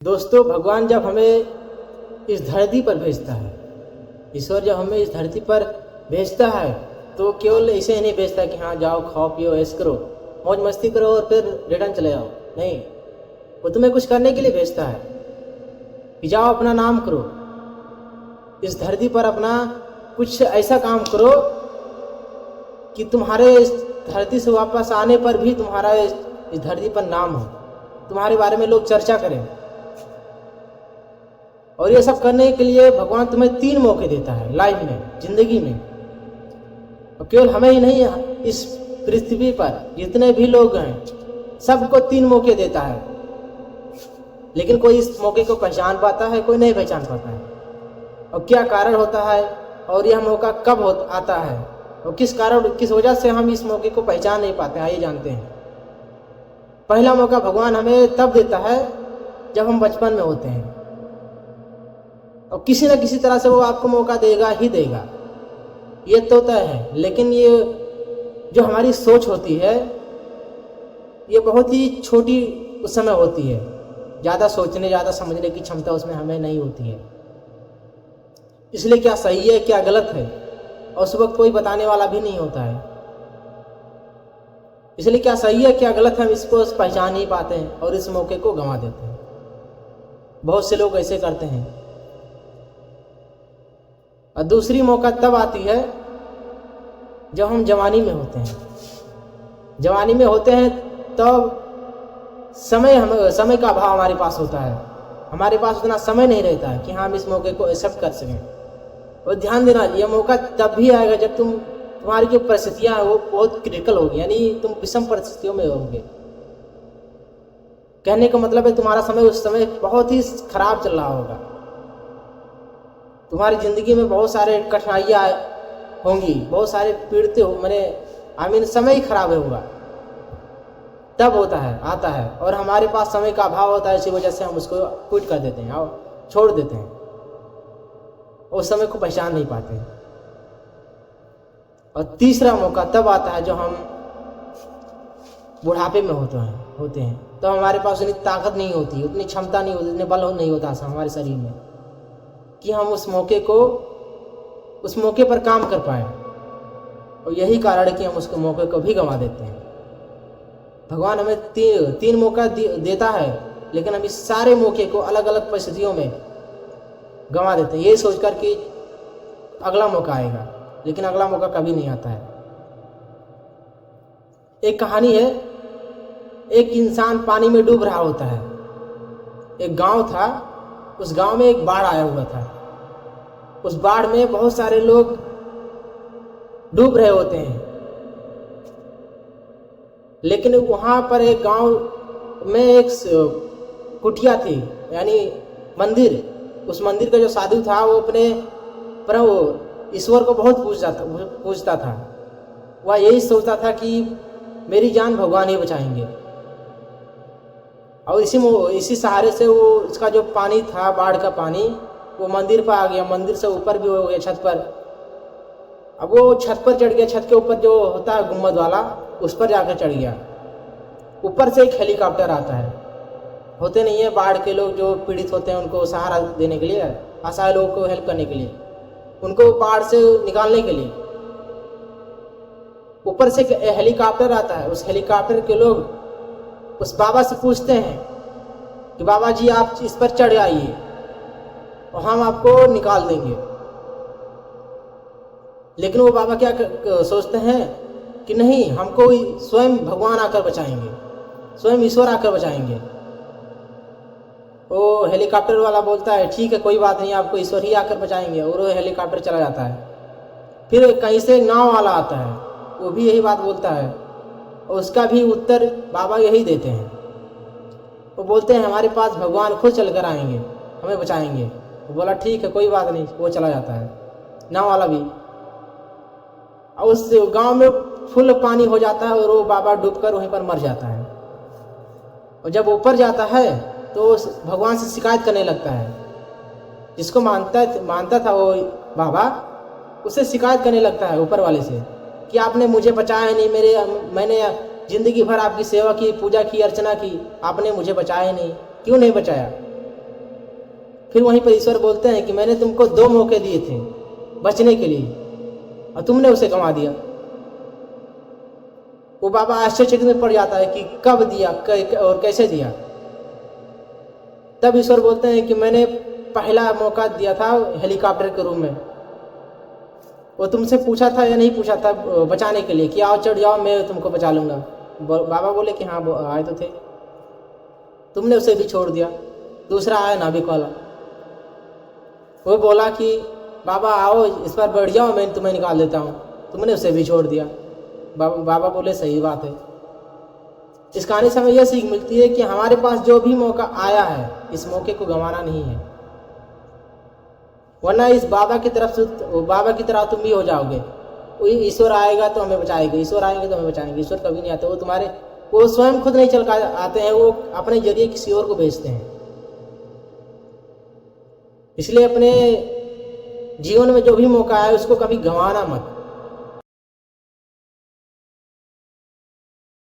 दोस्तों, भगवान जब हमें इस धरती पर भेजता है, ईश्वर जब हमें इस धरती पर भेजता है तो केवल ऐसे ही नहीं भेजता कि हाँ जाओ खाओ पियो ऐश करो मौज मस्ती करो और फिर रिटर्न चले जाओ। नहीं, वो तुम्हें कुछ करने के लिए भेजता है कि जाओ अपना नाम करो, इस धरती पर अपना कुछ ऐसा काम करो कि तुम्हारे इस धरती से वापस आने पर भी तुम्हारा इस धरती पर नाम हो, तुम्हारे बारे में लोग चर्चा करें। और ये सब करने के लिए भगवान तुम्हें 3 मौके देता है लाइफ में, जिंदगी में। और केवल हमें ही नहीं, इस पृथ्वी पर जितने भी लोग हैं सबको 3 मौके देता है, लेकिन कोई इस मौके को पहचान पाता है, कोई नहीं पहचान पाता है। और क्या कारण होता है और यह मौका कब आता है और किस कारण, किस वजह से हम इस मौके को पहचान नहीं पाते हैं, आइए जानते हैं। पहला मौका भगवान हमें तब देता है जब हम बचपन में होते हैं, और किसी न किसी तरह से वो आपको मौका देगा ही देगा, ये तो तय है। लेकिन ये जो हमारी सोच होती है ये बहुत ही छोटी उस समय होती है, ज़्यादा सोचने ज़्यादा समझने की क्षमता उसमें हमें नहीं होती है। इसलिए क्या सही है क्या गलत है और उस वक्त कोई बताने वाला भी नहीं होता है। इसलिए क्या सही है क्या गलत है हम इसको पहचान नहीं पाते हैं और इस मौके को गंवा देते हैं। बहुत से लोग ऐसे करते हैं। और दूसरी मौका तब आती है जब हम जवानी में होते हैं। जवानी में होते हैं तब समय का अभाव हमारे पास होता है, हमारे पास उतना समय नहीं रहता है कि हम इस मौके को एक्सेप्ट कर सकें। और ध्यान देना, यह मौका तब भी आएगा जब तुम्हारी जो परिस्थितियां हैं वो बहुत क्रिटिकल होगी, यानी तुम विषम परिस्थितियों में होंगे। कहने का मतलब है तुम्हारा समय उस समय बहुत ही खराब चल रहा होगा, तुम्हारी जिंदगी में बहुत सारे कठिनाइयाँ होंगी, बहुत सारे पीड़ित हो समय ही खराब होगा। तब आता है और हमारे पास समय का अभाव होता है, इसी वजह से हम उसको क्विट कर देते हैं और छोड़ देते हैं, उस समय को पहचान नहीं पाते हैं। और तीसरा मौका तब आता है जो हम बुढ़ापे में होते हैं तो हमारे पास उतनी ताकत नहीं होती, उतनी क्षमता नहीं होती, उतने बल नहीं होता हमारे शरीर में कि हम उस मौके पर काम कर पाए। और यही कारण है कि हम उसके मौके को भी गंवा देते हैं। भगवान हमें 3 मौका देता है, लेकिन हम इस सारे मौके को अलग अलग परिस्थितियों में गंवा देते हैं, ये सोचकर कि अगला मौका आएगा, लेकिन अगला मौका कभी नहीं आता है। एक कहानी है, एक इंसान पानी में डूब रहा होता है। एक गांव था, उस गांव में एक बाढ़ आया हुआ था। उस बाढ़ में बहुत सारे लोग डूब रहे होते हैं, लेकिन वहां पर एक गांव में एक कुटिया थी, यानी मंदिर। उस मंदिर का जो साधु था वो अपने प्रभु ईश्वर को बहुत पूजता था। वह यही सोचता था कि मेरी जान भगवान ही बचाएंगे। और इसी सहारे से वो इसका जो पानी था, बाढ़ का पानी, वो मंदिर पर आ गया, मंदिर से ऊपर भी हो गया छत पर। अब वो छत पर चढ़ गया, छत के ऊपर जो होता है गुम्बद वाला, उस पर जाकर चढ़ गया। ऊपर से एक हेलीकॉप्टर आता है, होते नहीं है बाढ़ के लोग जो पीड़ित होते हैं उनको सहारा देने के लिए, असहाय लोगों को हेल्प करने के लिए, उनको बाढ़ से निकालने के लिए। ऊपर से हेलीकॉप्टर आता है। उस हेलीकॉप्टर के लोग उस बाबा से पूछते हैं कि बाबा जी आप इस पर चढ़ आइए और हम आपको निकाल देंगे। लेकिन वो बाबा क्या सोचते हैं कि नहीं, हमको स्वयं भगवान आकर बचाएंगे, स्वयं ईश्वर आकर बचाएंगे। वो हेलीकॉप्टर वाला बोलता है ठीक है कोई बात नहीं, आपको ईश्वर ही आकर बचाएंगे, और वो हेलीकॉप्टर चला जाता है। फिर कहीं से नाव वाला आता है, वो भी यही बात बोलता है, और उसका भी उत्तर बाबा यही देते हैं। वो बोलते हैं हमारे पास भगवान खुद चल कर आएंगे, हमें बचाएंगे। वो बोला ठीक है कोई बात नहीं, वो चला जाता है नाव वाला भी। और उस गांव में फुल पानी हो जाता है और वो बाबा डूबकर वहीं पर मर जाता है। और जब ऊपर जाता है तो भगवान से शिकायत करने लगता है। जिसको मानता था वो बाबा, उससे शिकायत करने लगता है ऊपर वाले से कि आपने मुझे बचाया नहीं, मैंने जिंदगी भर आपकी सेवा की, पूजा की, अर्चना की, आपने मुझे बचाया नहीं, क्यों नहीं बचाया? फिर वहीं पर ईश्वर बोलते हैं कि मैंने तुमको 2 मौके दिए थे बचने के लिए और तुमने उसे गंवा दिया। वो बाबा आश्चर्यचकित में पड़ जाता है कि कब दिया और कैसे दिया। तब ईश्वर बोलते हैं कि मैंने पहला मौका दिया था हेलीकॉप्टर के रूप में। वो तुमसे पूछा था या नहीं पूछा था बचाने के लिए कि आओ चढ़ जाओ मैं तुमको बचा लूँगा। बाबा बोले कि हाँ आए तो थे, तुमने उसे भी छोड़ दिया। दूसरा आया नाभिक वाला, वो बोला कि बाबा आओ इस पर बैठ जाओ मैं तुम्हें निकाल देता हूँ, तुमने उसे भी छोड़ दिया। बाबा बोले सही बात है। इस कहानी से हमें यह सीख मिलती है कि हमारे पास जो भी मौका आया है इस मौके को गंवाना नहीं है, वरना इस बाबा की तरफ से बाबा की तरह तुम भी हो जाओगे। ईश्वर आएगा तो हमें बचाएगा, ईश्वर आएंगे तो हमें बचाएंगे। ईश्वर कभी नहीं आते, वो स्वयं खुद नहीं चल कर आते हैं, वो अपने जरिए किसी और को भेजते हैं। इसलिए अपने जीवन में जो भी मौका आए उसको कभी गंवाना मत।